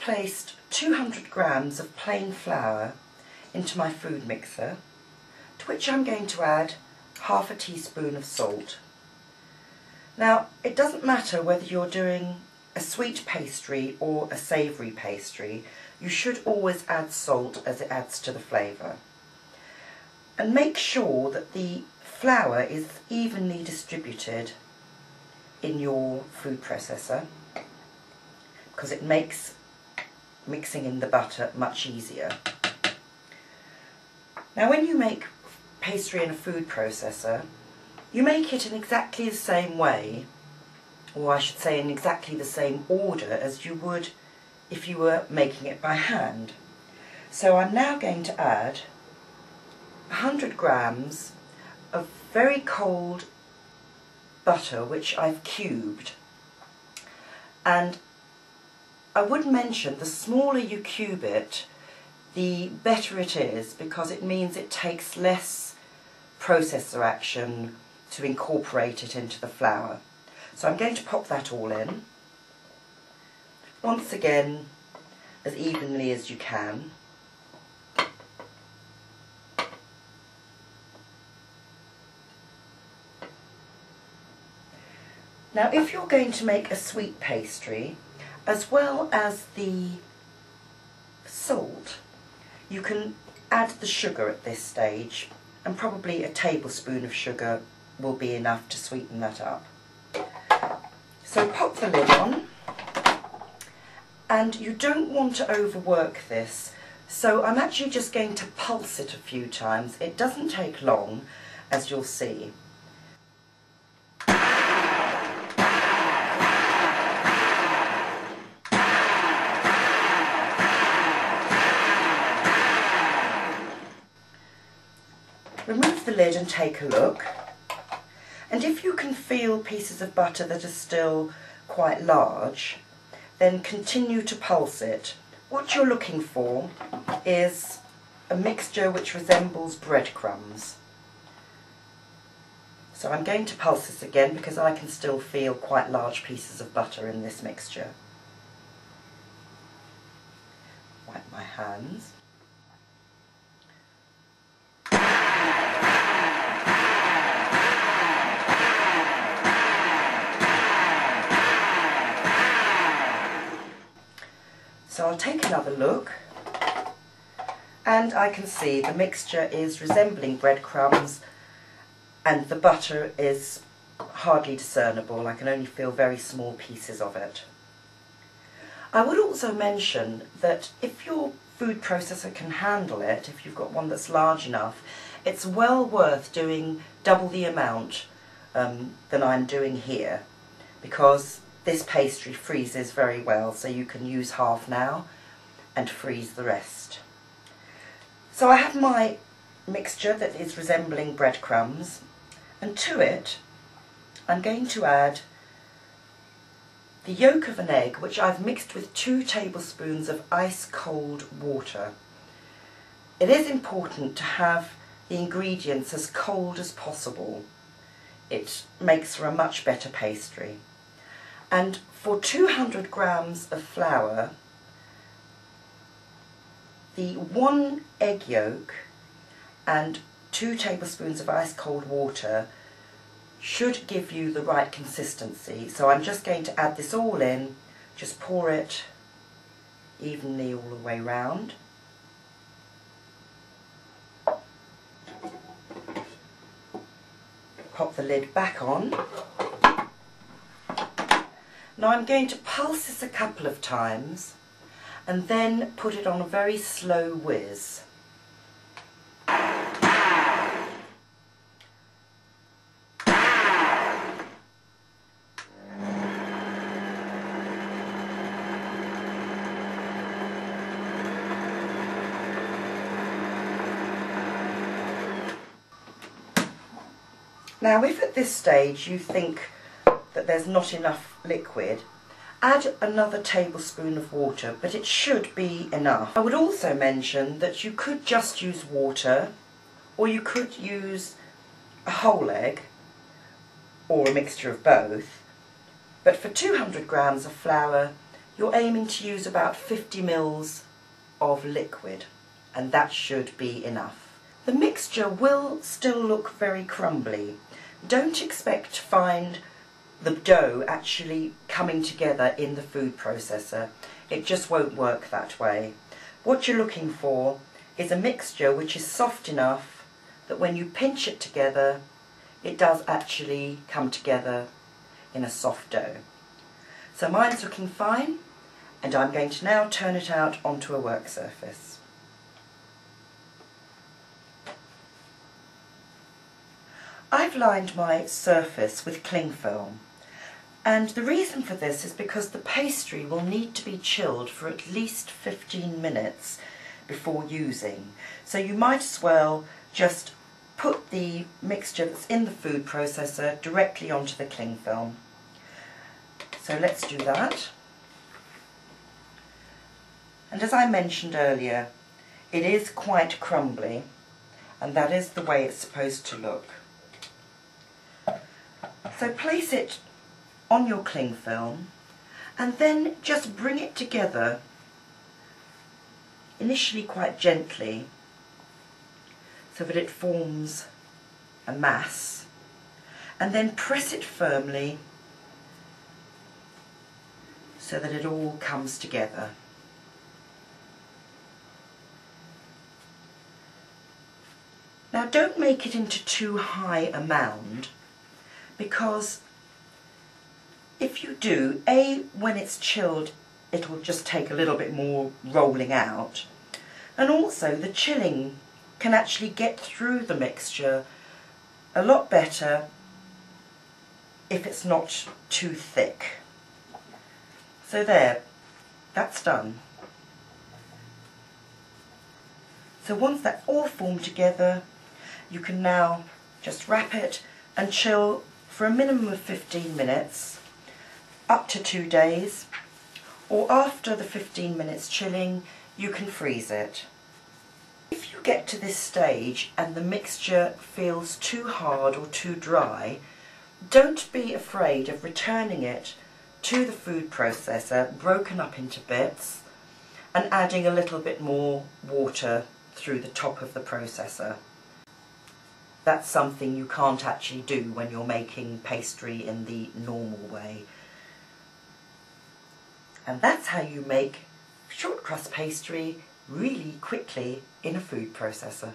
I've placed 200 grams of plain flour into my food mixer, to which I'm going to add half a teaspoon of salt. Now, it doesn't matter whether you're doing a sweet pastry or a savoury pastry, you should always add salt as it adds to the flavour. And make sure that the flour is evenly distributed in your food processor, because it makes mixing in the butter much easier. Now, when you make pastry in a food processor, you make it in exactly the same way, or I should say in exactly the same order as you would if you were making it by hand. So I'm now going to add 100 grams of very cold butter which I've cubed. And I would mention, the smaller you cube it, the better it is, because it means it takes less processor action to incorporate it into the flour. So I'm going to pop that all in, once again as evenly as you can. Now, if you're going to make a sweet pastry, as well as the salt, you can add the sugar at this stage, and probably a tablespoon of sugar will be enough to sweeten that up. So pop the lid on, and you don't want to overwork this, so I'm actually just going to pulse it a few times. It doesn't take long, as you'll see. Remove the lid and take a look, and if you can feel pieces of butter that are still quite large, then continue to pulse it. What you're looking for is a mixture which resembles breadcrumbs. So I'm going to pulse this again because I can still feel quite large pieces of butter in this mixture. Wipe my hands. So I'll take another look, and I can see the mixture is resembling breadcrumbs and the butter is hardly discernible. I can only feel very small pieces of it. I would also mention that if your food processor can handle it, if you've got one that's large enough, it's well worth doing double the amount than I'm doing here, because this pastry freezes very well, so you can use half now and freeze the rest. So I have my mixture that is resembling breadcrumbs, and to it I'm going to add the yolk of an egg, which I've mixed with 2 tablespoons of ice cold water. It is important to have the ingredients as cold as possible. It makes for a much better pastry. And for 200 grams of flour, the 1 egg yolk and 2 tablespoons of ice cold water should give you the right consistency. So I'm just going to add this all in, just pour it evenly all the way round. Pop the lid back on. Now I'm going to pulse this a couple of times and then put it on a very slow whiz. Now, if at this stage you think that there's not enough liquid, add another tablespoon of water, but it should be enough. I would also mention that you could just use water, or you could use a whole egg, or a mixture of both, but for 200 grams of flour you're aiming to use about 50 mils of liquid, and that should be enough. The mixture will still look very crumbly. Don't expect to find the dough actually coming together in the food processor. It just won't work that way. What you're looking for is a mixture which is soft enough that when you pinch it together, it does actually come together in a soft dough. So mine's looking fine, and I'm going to now turn it out onto a work surface. I've lined my surface with cling film, and the reason for this is because the pastry will need to be chilled for at least 15 minutes before using. So you might as well just put the mixture that's in the food processor directly onto the cling film. So let's do that. And as I mentioned earlier, it is quite crumbly, and that is the way it's supposed to look. So place it on your cling film and then just bring it together, initially quite gently, so that it forms a mass, and then press it firmly so that it all comes together. Now don't make it into too high a mound, because if you do, when it's chilled, it'll just take a little bit more rolling out, and also the chilling can actually get through the mixture a lot better if it's not too thick. So there, that's done. So once that's all formed together, you can now just wrap it and chill for a minimum of 15 minutes, up to 2 days, or after the 15 minutes chilling, you can freeze it. If you get to this stage and the mixture feels too hard or too dry, don't be afraid of returning it to the food processor, broken up into bits, and adding a little bit more water through the top of the processor. That's something you can't actually do when you're making pastry in the normal way. And that's how you make shortcrust pastry really quickly in a food processor.